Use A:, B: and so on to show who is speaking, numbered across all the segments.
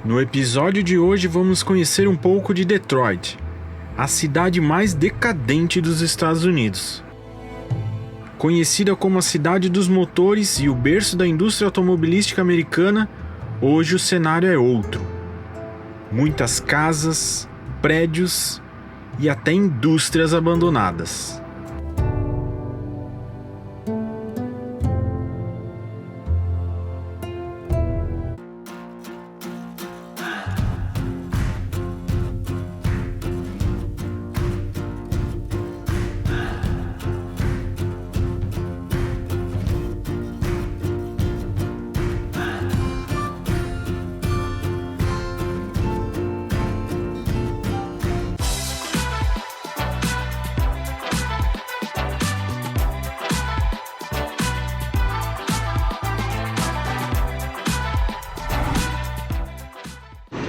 A: No episódio de hoje vamos conhecer um pouco de Detroit, a cidade mais decadente dos Estados Unidos. Conhecida como a cidade dos motores e o berço da indústria automobilística americana, hoje o cenário é outro. Muitas casas, prédios e até indústrias abandonadas.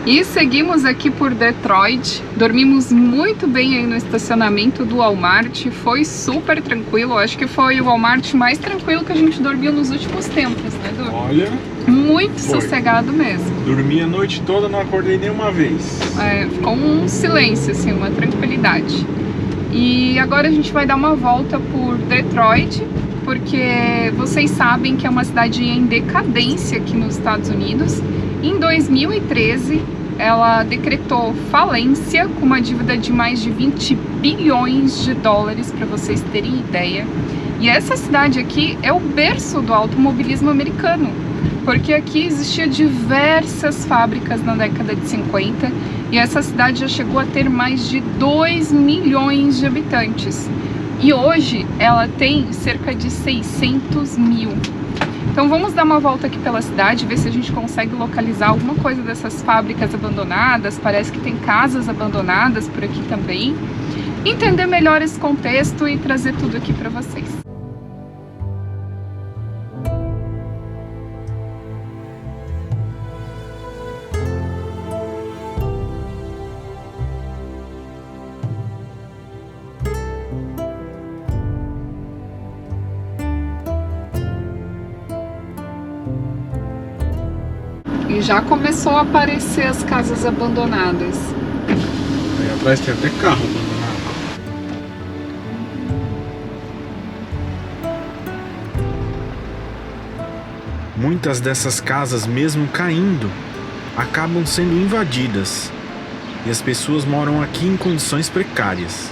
B: E seguimos aqui por Detroit, dormimos muito bem aí no estacionamento do Walmart, foi super tranquilo, acho que foi o Walmart mais tranquilo que a gente dormiu nos últimos tempos, né, Du?
A: Olha,
B: muito sossegado mesmo.
A: Dormi a noite toda, não acordei nenhuma vez.
B: Ficou um silêncio, assim, uma tranquilidade. E agora a gente vai dar uma volta por Detroit, porque vocês sabem que é uma cidade em decadência aqui nos Estados Unidos. Em 2013, ela decretou falência com uma dívida de mais de 20 bilhões de dólares, para vocês terem ideia. E essa cidade aqui é o berço do automobilismo americano, porque aqui existiam diversas fábricas na década de 50 e essa cidade já chegou a ter mais de 2 milhões de habitantes. E hoje ela tem cerca de 600 mil. Então vamos dar uma volta aqui pela cidade, ver se a gente consegue localizar alguma coisa dessas fábricas abandonadas. Parece que tem casas abandonadas por aqui também. Entender melhor esse contexto e trazer tudo aqui para vocês. E já começou a aparecer as casas abandonadas.
A: Aí atrás tem até carro abandonado. Muitas dessas casas, mesmo caindo, acabam sendo invadidas. E as pessoas moram aqui em condições precárias.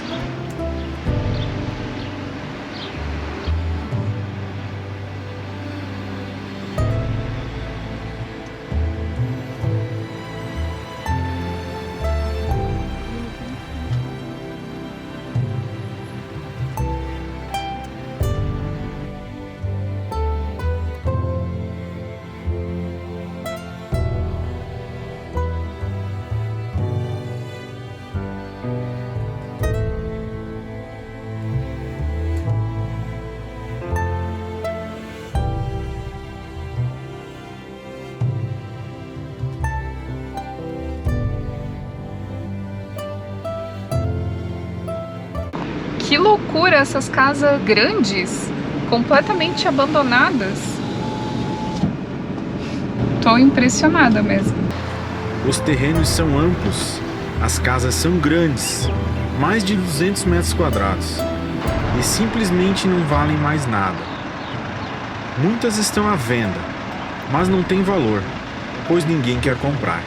B: Que loucura, essas casas grandes, completamente abandonadas. Tô impressionada mesmo.
A: Os terrenos são amplos, as casas são grandes, mais de 200 metros quadrados, e simplesmente não valem mais nada. Muitas estão à venda, mas não têm valor, pois ninguém quer comprar.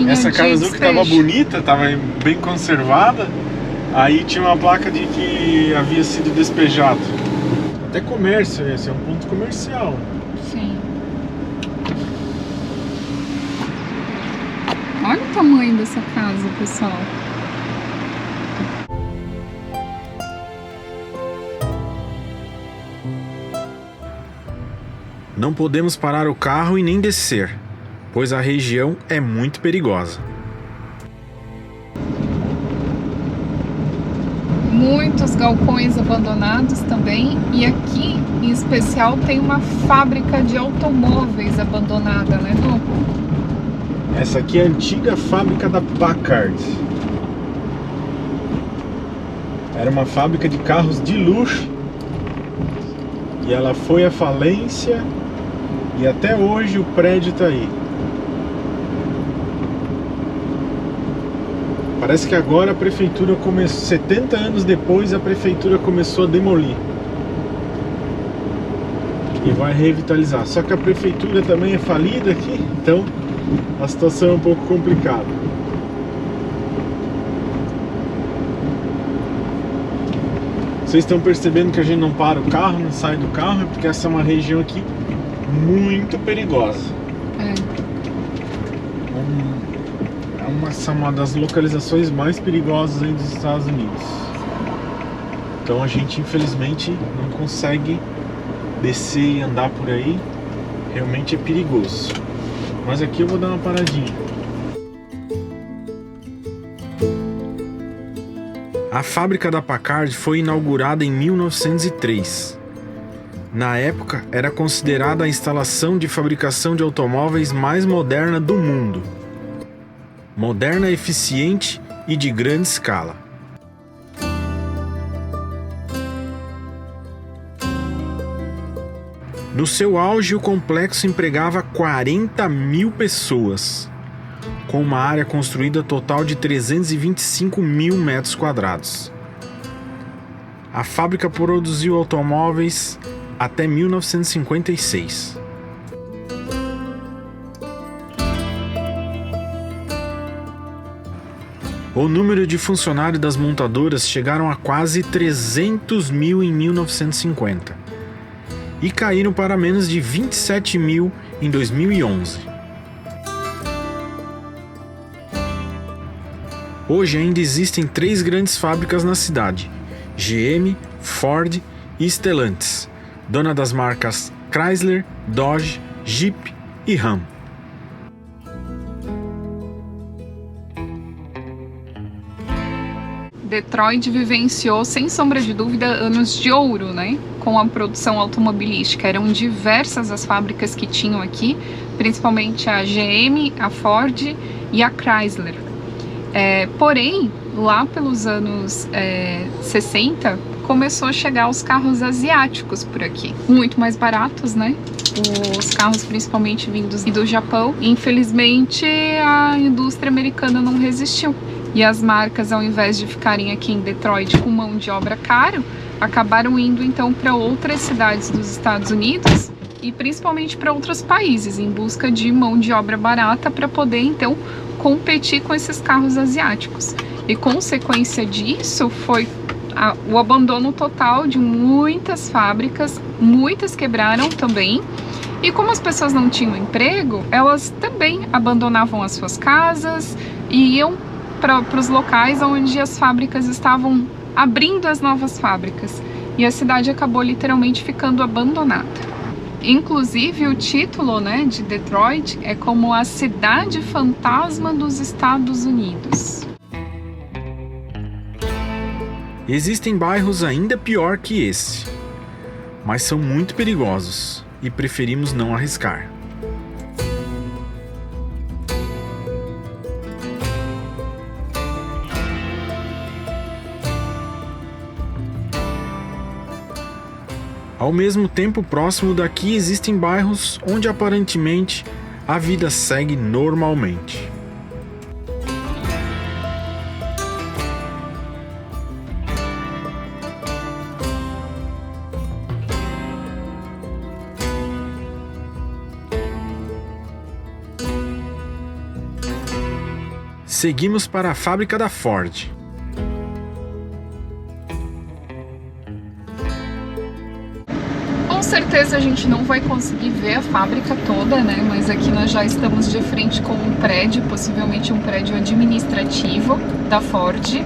A: Essa casa azul que estava bonita, estava bem conservada, aí tinha uma placa de que havia sido despejado. Até comércio, esse é um ponto comercial.
B: Sim. Olha o tamanho dessa casa, pessoal.
A: Não podemos parar o carro e nem descer, pois a região é muito perigosa.
B: Muitos galpões abandonados também, e aqui em especial tem uma fábrica de automóveis abandonada, né, Du?
A: Essa aqui é a antiga fábrica da Packard. Era uma fábrica de carros de luxo e ela foi à falência E até hoje o prédio está aí. Parece que agora a prefeitura começou, 70 anos depois, a prefeitura começou a demolir e vai revitalizar. Só que a prefeitura também é falida aqui, então a situação é um pouco complicada. Vocês estão percebendo que a gente não para o carro, não sai do carro, é porque essa é uma região aqui muito perigosa. Essa é uma das localizações mais perigosas aí dos Estados Unidos. Então a gente infelizmente não consegue descer e andar por aí. Realmente é perigoso. Mas aqui eu vou dar uma paradinha. A fábrica da Packard foi inaugurada em 1903. Na época, era considerada a instalação de fabricação de automóveis mais moderna do mundo. Moderna, eficiente e de grande escala. No seu auge, o complexo empregava 40 mil pessoas, com uma área construída total de 325 mil metros quadrados. A fábrica produziu automóveis até 1956. O número de funcionários das montadoras chegaram a quase 300 mil em 1950 e caíram para menos de 27 mil em 2011. Hoje ainda existem 3 grandes fábricas na cidade: GM, Ford e Stellantis, dona das marcas Chrysler, Dodge, Jeep e Ram.
B: Detroit vivenciou, sem sombra de dúvida, anos de ouro, né? Com a produção automobilística. Eram diversas as fábricas que tinham aqui, principalmente a GM, a Ford e a Chrysler. Porém, lá pelos anos 60, começou a chegar os carros asiáticos por aqui. Muito mais baratos, né? Os carros principalmente vindos do Japão. Infelizmente, a indústria americana não resistiu. E as marcas, ao invés de ficarem aqui em Detroit com mão de obra cara, acabaram indo então para outras cidades dos Estados Unidos e principalmente para outros países, em busca de mão de obra barata para poder então competir com esses carros asiáticos. E consequência disso foi o abandono total de muitas fábricas, muitas quebraram também. E como as pessoas não tinham emprego, elas também abandonavam as suas casas e iam para os locais onde as fábricas estavam abrindo as novas fábricas. E a cidade acabou literalmente ficando abandonada. Inclusive o título, né, de Detroit é como a cidade fantasma dos Estados Unidos.
A: Existem bairros ainda pior que esse, mas são muito perigosos e preferimos não arriscar. Ao mesmo tempo, próximo daqui existem bairros onde aparentemente a vida segue normalmente. Seguimos para a fábrica da Ford.
B: Com certeza a gente não vai conseguir ver a fábrica toda, né? Mas aqui nós já estamos de frente com um prédio, possivelmente um prédio administrativo da Ford.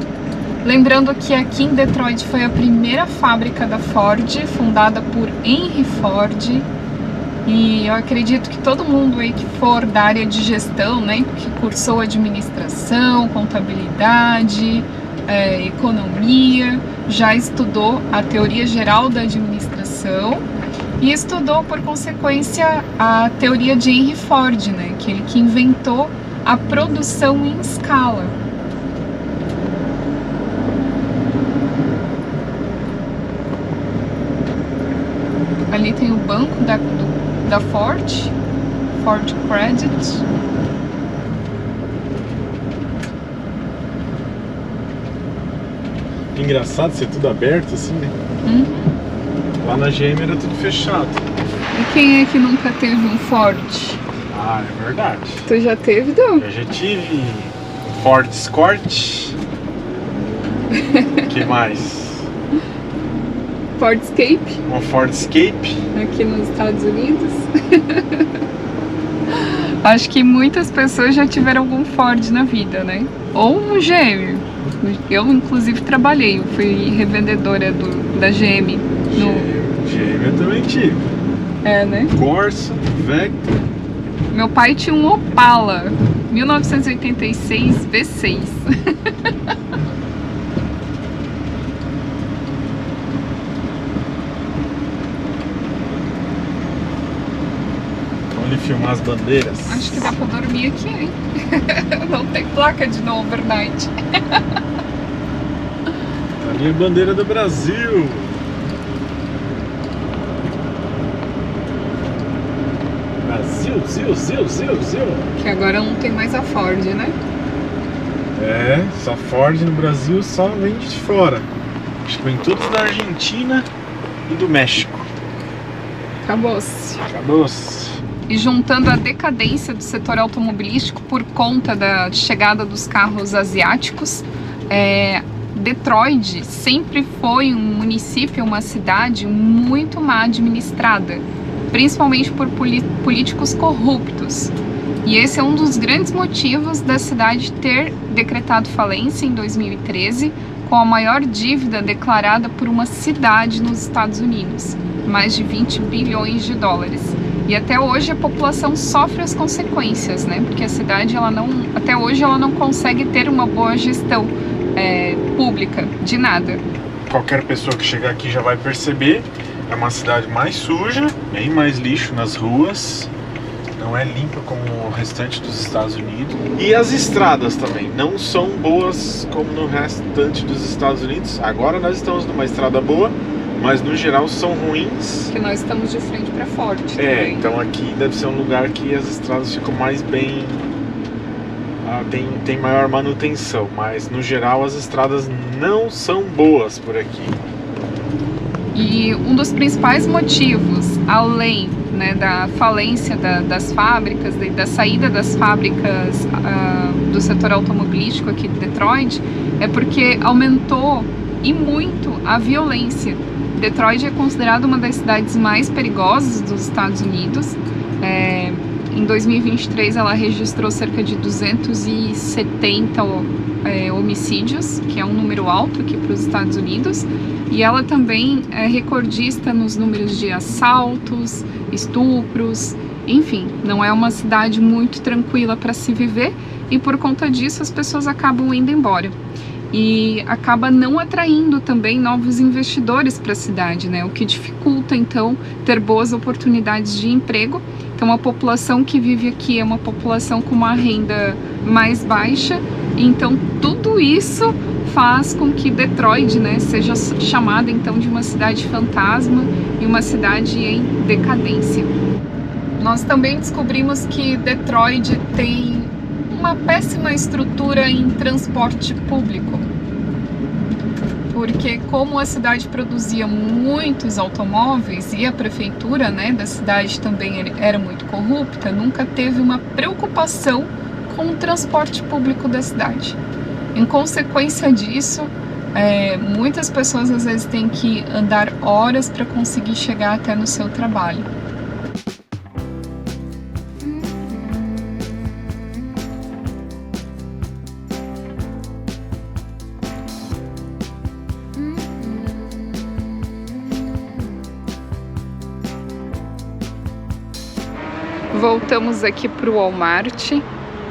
B: Lembrando que aqui em Detroit foi a primeira fábrica da Ford, fundada por Henry Ford. E eu acredito que todo mundo aí que for da área de gestão, né, que cursou administração, contabilidade, economia, já estudou a teoria geral da administração e estudou, por consequência, a teoria de Henry Ford, né, aquele que inventou a produção em escala. Ali tem o banco da Ford Credit.
A: Engraçado ser tudo aberto assim, né? Lá na GM era tudo fechado.
B: E quem é que nunca teve um Ford?
A: Ah, é verdade.
B: Tu já teve, Dom?
A: Eu já tive um Ford Escort. Que mais?
B: Ford Escape,
A: Uma Ford Escape.
B: aqui nos Estados Unidos. Acho que muitas pessoas já tiveram algum Ford na vida, né? Ou um GM. Eu, inclusive, trabalhei. Eu fui revendedora da GM.
A: GM eu também tive.
B: É, né?
A: Corsa, Vectra.
B: Meu pai tinha um Opala 1986 V6.
A: Vamos ali filmar as bandeiras.
B: Acho que dá pra dormir aqui, hein? Não tem placa de no overnight.
A: Ali a bandeira do Brasil. Brasil.
B: Que agora não tem mais a Ford, né?
A: É, só Ford no Brasil só vem de fora. Acho que vem todos da Argentina e do México.
B: Acabou-se.
A: Acabou-se.
B: E juntando a decadência do setor automobilístico por conta da chegada dos carros asiáticos, Detroit sempre foi um município, uma cidade muito mal administrada, principalmente por políticos corruptos. E esse é um dos grandes motivos da cidade ter decretado falência em 2013, com a maior dívida declarada por uma cidade nos Estados Unidos, mais de 20 bilhões de dólares. E até hoje a população sofre as consequências, né? Porque a cidade, até hoje, ela não consegue ter uma boa gestão pública de nada.
A: Qualquer pessoa que chegar aqui já vai perceber. É uma cidade mais suja, bem mais lixo nas ruas. Não é limpa como o restante dos Estados Unidos. E as estradas também não são boas como no restante dos Estados Unidos. Agora nós estamos numa estrada boa, mas no geral são ruins.
B: Que nós estamos de frente para Forte também.
A: Então aqui deve ser um lugar que as estradas ficam mais bem... tem maior manutenção, mas no geral as estradas não são boas por aqui.
B: E um dos principais motivos, além da falência das fábricas, da saída das fábricas do setor automobilístico aqui de Detroit, é porque aumentou e muito a violência. Detroit é considerada uma das cidades mais perigosas dos Estados Unidos. Em 2023 ela registrou cerca de 270 homicídios, que é um número alto aqui para os Estados Unidos. E ela também é recordista nos números de assaltos, estupros, enfim, não é uma cidade muito tranquila para se viver e por conta disso as pessoas acabam indo embora. E acaba não atraindo também novos investidores para a cidade, né? O que dificulta então ter boas oportunidades de emprego. Então a população que vive aqui é uma população com uma renda mais baixa, então tudo isso faz com que Detroit, seja chamada então de uma cidade fantasma e uma cidade em decadência. Nós também descobrimos que Detroit tem uma péssima estrutura em transporte público, porque como a cidade produzia muitos automóveis e a prefeitura da cidade também era muito corrupta, nunca teve uma preocupação com o transporte público da cidade. Em consequência disso, muitas pessoas às vezes têm que andar horas para conseguir chegar até no seu trabalho. Voltamos aqui para o Walmart.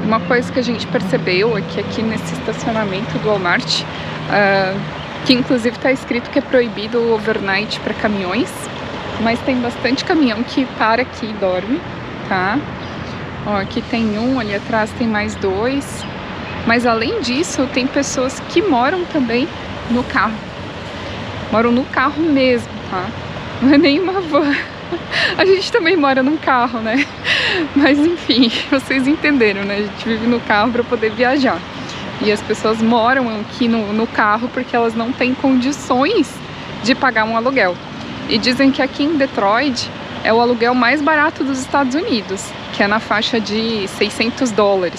B: Uma coisa que a gente percebeu é que aqui nesse estacionamento do Walmart, que inclusive está escrito que é proibido o overnight para caminhões, mas tem bastante caminhão que para aqui e dorme, tá? Ó, aqui tem um, ali atrás tem mais dois. Mas além disso, tem pessoas que moram também no carro. Moram no carro mesmo, tá? Não é nem uma van. A gente também mora num carro, né? Mas enfim, vocês entenderam, né? A gente vive no carro para poder viajar. E as pessoas moram aqui no carro porque elas não têm condições de pagar um aluguel. E dizem que aqui em Detroit é o aluguel mais barato dos Estados Unidos, que é na faixa de $600.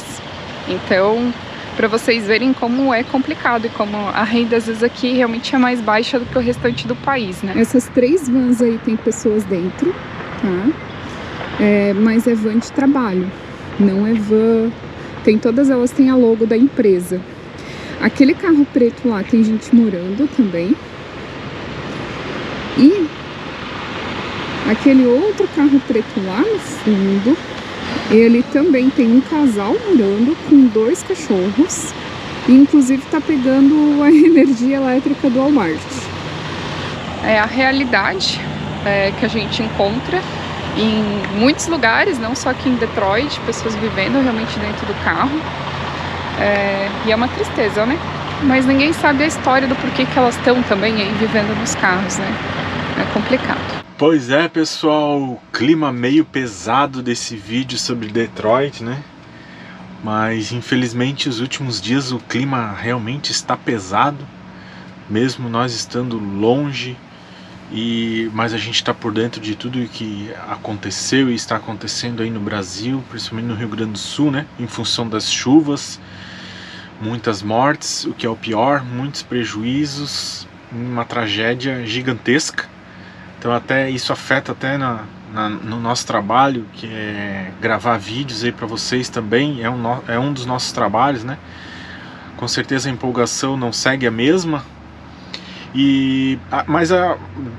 B: Então, para vocês verem como é complicado e como a renda às vezes aqui realmente é mais baixa do que o restante do país, né? Essas 3 vans aí tem pessoas dentro, tá? Mas é van de trabalho, não é van. Todas elas têm a logo da empresa. Aquele carro preto lá tem gente morando também. E aquele outro carro preto lá no fundo, ele também tem um casal morando com 2 cachorros. E inclusive tá pegando a energia elétrica do Walmart. É a realidade que a gente encontra em muitos lugares, não só aqui em Detroit, pessoas vivendo realmente dentro do carro. E é uma tristeza, né? Mas ninguém sabe a história do porquê que elas estão também aí vivendo nos carros, né? É complicado.
A: Pois é, pessoal, o clima meio pesado desse vídeo sobre Detroit, né? Mas infelizmente os últimos dias o clima realmente está pesado, mesmo nós estando longe. Mas a gente está por dentro de tudo o que aconteceu e está acontecendo aí no Brasil, principalmente no Rio Grande do Sul, né? Em função das chuvas, muitas mortes, o que é o pior, muitos prejuízos, uma tragédia gigantesca. Então até isso afeta até no nosso trabalho, que é gravar vídeos aí para vocês também, é um dos nossos trabalhos, né? Com certeza a empolgação não segue a mesma. Mas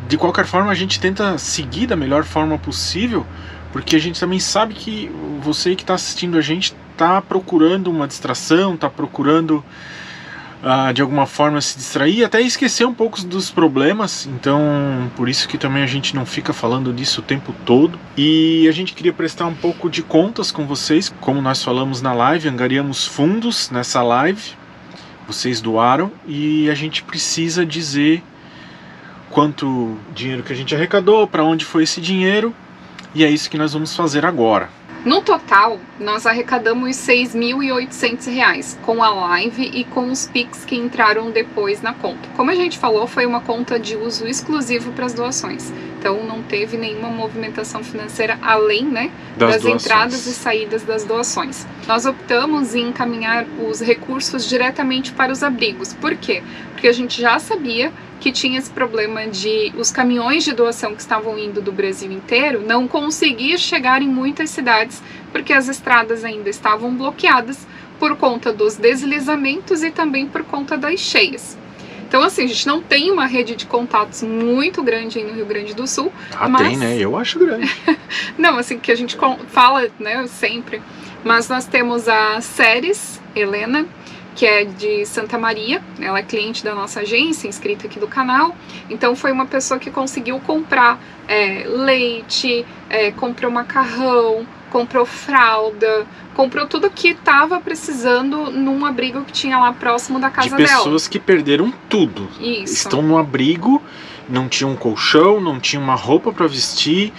A: de qualquer forma a gente tenta seguir da melhor forma possível, porque a gente também sabe que você que está assistindo a gente está procurando uma distração, está procurando de alguma forma se distrair, até esquecer um pouco dos problemas. Então por isso que também a gente não fica falando disso o tempo todo. E a gente queria prestar um pouco de contas com vocês, como nós falamos na live, angariamos fundos nessa live. Vocês doaram e a gente precisa dizer quanto dinheiro que a gente arrecadou, para onde foi esse dinheiro, e é isso que nós vamos fazer agora.
B: No total, nós arrecadamos R$6.800 com a live e com os Pix que entraram depois na conta. Como a gente falou, foi uma conta de uso exclusivo para as doações. Então não teve nenhuma movimentação financeira além, né, das entradas e saídas das doações. Nós optamos em encaminhar os recursos diretamente para os abrigos. Por quê? Porque a gente já sabia que tinha esse problema de os caminhões de doação que estavam indo do Brasil inteiro não conseguir chegar em muitas cidades, porque as estradas ainda estavam bloqueadas por conta dos deslizamentos e também por conta das cheias. Então assim, a gente não tem uma rede de contatos muito grande aí no Rio Grande do Sul.
A: Mas... tem, né? Eu acho grande.
B: Não, assim, que a gente fala, né, sempre. Mas nós temos a Séries Helena, que é de Santa Maria, ela é cliente da nossa agência, inscrita aqui do canal. Então foi uma pessoa que conseguiu comprar leite, comprou macarrão, comprou fralda, comprou tudo que estava precisando num abrigo que tinha lá próximo da casa dela.
A: De pessoas que perderam tudo.
B: Isso.
A: Estão no abrigo, não tinham um colchão, não tinham uma roupa para vestir,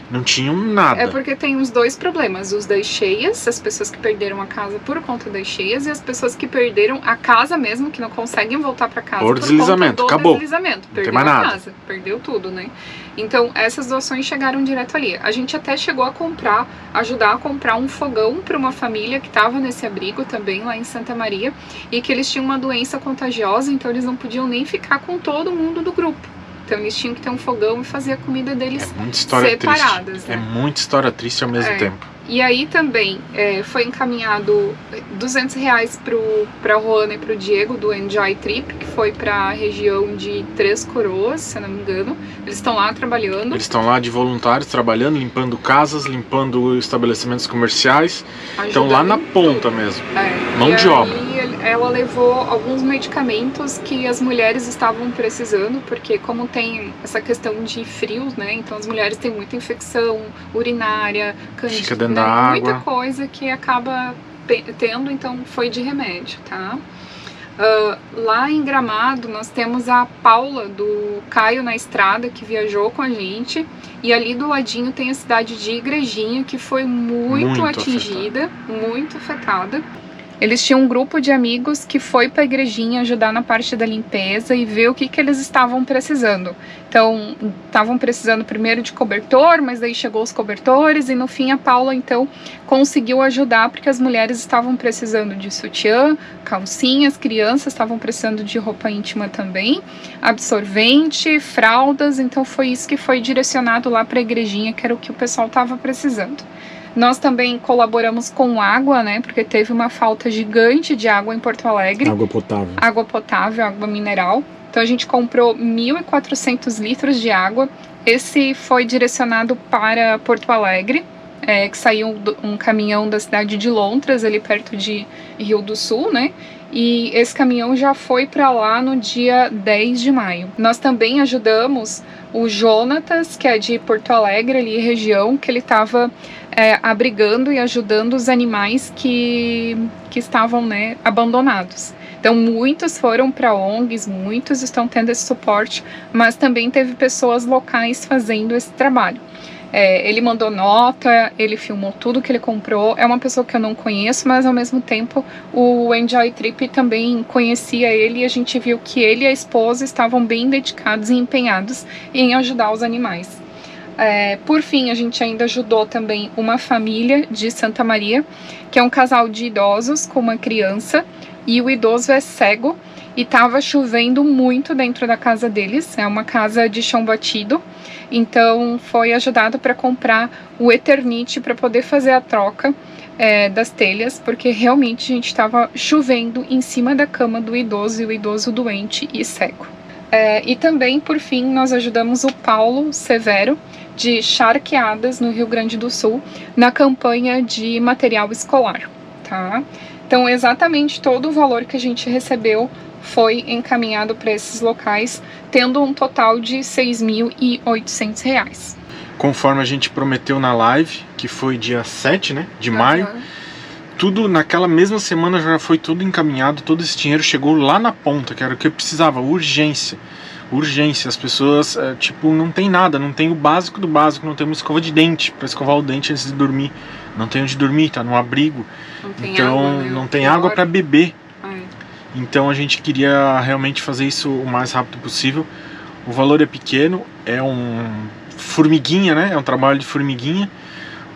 A: não tinham nada.
B: É porque tem os 2 problemas, os das cheias, as pessoas que perderam a casa por conta das cheias, e as pessoas que perderam a casa mesmo, que não conseguem voltar para casa
A: por deslizamento, acabou.
B: Deslizamento. Perdeu
A: não tem mais
B: a
A: nada.
B: casa, perdeu tudo, né? Então essas doações chegaram direto ali. A gente até chegou a ajudar a comprar um fogão para uma família que estava nesse abrigo também lá em Santa Maria, e que eles tinham uma doença contagiosa, então eles não podiam nem ficar com todo mundo do grupo. Então eles tinham que ter um fogão e fazer a comida deles separadas.
A: Triste.
B: Né?
A: É muita história triste ao mesmo tempo.
B: E aí também foi encaminhado R$200 para a Roana e para o Diego do Enjoy Trip, que foi para a região de Três Coroas, se eu não me engano. Eles estão lá trabalhando.
A: Eles estão lá de voluntários trabalhando, limpando casas, limpando estabelecimentos comerciais. Estão lá na ponta mesmo. Mão de obra.
B: Ela levou alguns medicamentos que as mulheres estavam precisando, porque como tem essa questão de frios, né? Então as mulheres têm muita infecção urinária,
A: fica dentro da água.
B: Muita coisa que acaba tendo, então foi de remédio, tá? Lá em Gramado nós temos a Paula do Caio na Estrada, que viajou com a gente, e ali do ladinho tem a cidade de Igrejinha, que foi muito atingida, muito afetada. Eles tinham um grupo de amigos que foi para a igrejinha ajudar na parte da limpeza e ver o que eles estavam precisando. Então, estavam precisando primeiro de cobertor, mas daí chegou os cobertores e no fim a Paula então conseguiu ajudar, porque as mulheres estavam precisando de sutiã, calcinhas, crianças estavam precisando de roupa íntima também, absorvente, fraldas, então foi isso que foi direcionado lá para a igrejinha, que era o que o pessoal estava precisando. Nós também colaboramos com água, né? Porque teve uma falta gigante de água em Porto Alegre.
A: Água potável.
B: Água potável, água mineral. Então a gente comprou 1.400 litros de água. Esse foi direcionado para Porto Alegre, que saiu um caminhão da cidade de Lontras, ali perto de Rio do Sul, né? E esse caminhão já foi para lá no dia 10 de maio. Nós também ajudamos o Jonatas, que é de Porto Alegre, ali região, que ele estava abrigando e ajudando os animais que estavam, né, abandonados. Então muitos foram para ONGs, muitos estão tendo esse suporte, mas também teve pessoas locais fazendo esse trabalho. Ele mandou nota, ele filmou tudo que ele comprou. É uma pessoa que eu não conheço, mas ao mesmo tempo o Enjoy Trip também conhecia ele e a gente viu que ele e a esposa estavam bem dedicados e empenhados em ajudar os animais. Por fim, a gente ainda ajudou também uma família de Santa Maria, que é um casal de idosos com uma criança, e o idoso é cego e estava chovendo muito dentro da casa deles. É uma casa de chão batido, então foi ajudado para comprar o Eternite para poder fazer a troca das telhas, porque realmente a gente estava chovendo em cima da cama do idoso, e o idoso doente e cego. E também, por fim, nós ajudamos o Paulo Severo, de Charqueadas, no Rio Grande do Sul, na campanha de material escolar, tá? Então, exatamente todo o valor que a gente recebeu foi encaminhado para esses locais, tendo um total de R$ 6.800.
A: Conforme a gente prometeu na live, que foi dia 7, né, de maio, tudo naquela mesma semana já foi tudo encaminhado, todo esse dinheiro chegou lá na ponta, que era o que eu precisava, urgência. As pessoas, não tem nada, não tem o básico do básico, não tem uma escova de dente para escovar o dente antes de dormir, não tem onde dormir, tá no abrigo, não tem água para beber. Então a gente queria realmente fazer isso o mais rápido possível. O valor é pequeno, é formiguinha, né? É um trabalho de formiguinha,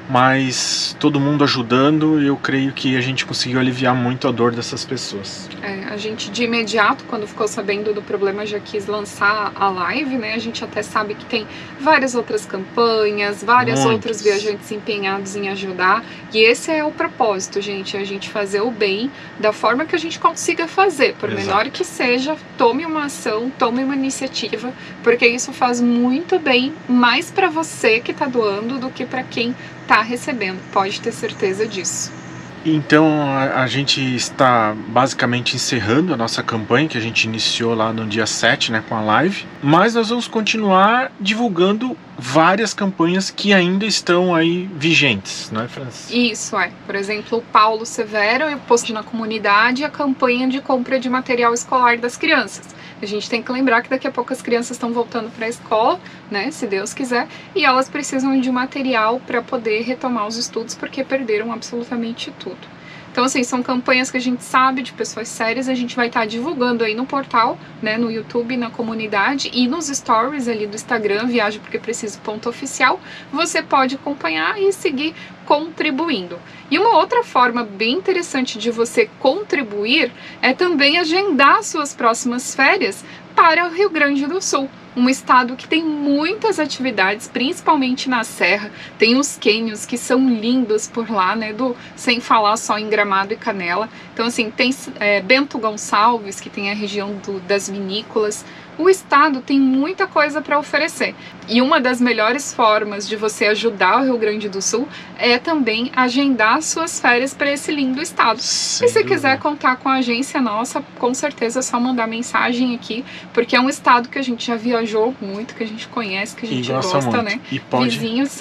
A: mas todo mundo ajudando, eu creio que a gente conseguiu aliviar muito a dor dessas pessoas.
B: A gente de imediato, quando ficou sabendo do problema, já quis lançar a live, né? A gente até sabe que tem várias outras campanhas, outros viajantes empenhados em ajudar, e esse é o propósito, gente, a gente fazer o bem da forma que a gente consiga fazer, por menor que seja, tome uma ação, tome uma iniciativa, porque isso faz muito bem, mais para você que tá doando do que para quem tá recebendo, pode ter certeza disso.
A: Então a gente está basicamente encerrando a nossa campanha que a gente iniciou lá no dia 7, né, com a live, mas nós vamos continuar divulgando várias campanhas que ainda estão aí vigentes, não é, Francis?
B: Isso, por exemplo, o Paulo Severo, eu postei na comunidade a campanha de compra de material escolar das crianças. A gente tem que lembrar que daqui a pouco as crianças estão voltando para a escola, né, se Deus quiser, e elas precisam de material para poder retomar os estudos, porque perderam absolutamente tudo. Então, assim, são campanhas que a gente sabe de pessoas sérias, a gente vai estar divulgando aí no portal, né, no YouTube, na comunidade e nos stories ali do Instagram, Viagem Porque Preciso _oficial, você pode acompanhar e seguir contribuindo. E uma outra forma bem interessante de você contribuir é também agendar suas próximas férias para o Rio Grande do Sul. Um estado que tem muitas atividades, principalmente na Serra. Tem os cânions que são lindos por lá, né? Sem falar só em Gramado e Canela. Então, assim, tem Bento Gonçalves, que tem a região das vinícolas. O estado tem muita coisa para oferecer. E uma das melhores formas de você ajudar o Rio Grande do Sul é também agendar suas férias para esse lindo estado. E se quiser contar com a agência nossa, com certeza é só mandar mensagem aqui, porque é um estado que a gente já viajou muito, que a gente conhece, que a gente gosta muito, né?
A: E pode,
B: vizinhos.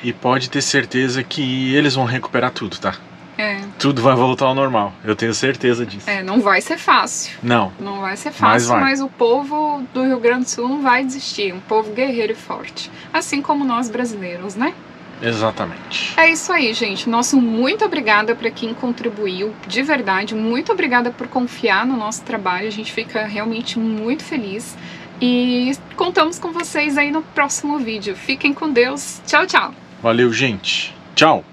A: E pode ter certeza que eles vão recuperar tudo, tá? tudo vai voltar ao normal. Eu tenho certeza disso.
B: Não vai ser fácil.
A: Não.
B: Não vai ser fácil, mas o povo do Rio Grande do Sul não vai desistir. Um povo guerreiro e forte. Assim como nós brasileiros, né?
A: Exatamente.
B: É isso aí, gente. Nosso muito obrigada para quem contribuiu, de verdade. Muito obrigada por confiar no nosso trabalho. A gente fica realmente muito feliz. E contamos com vocês aí no próximo vídeo. Fiquem com Deus. Tchau, tchau.
A: Valeu, gente. Tchau.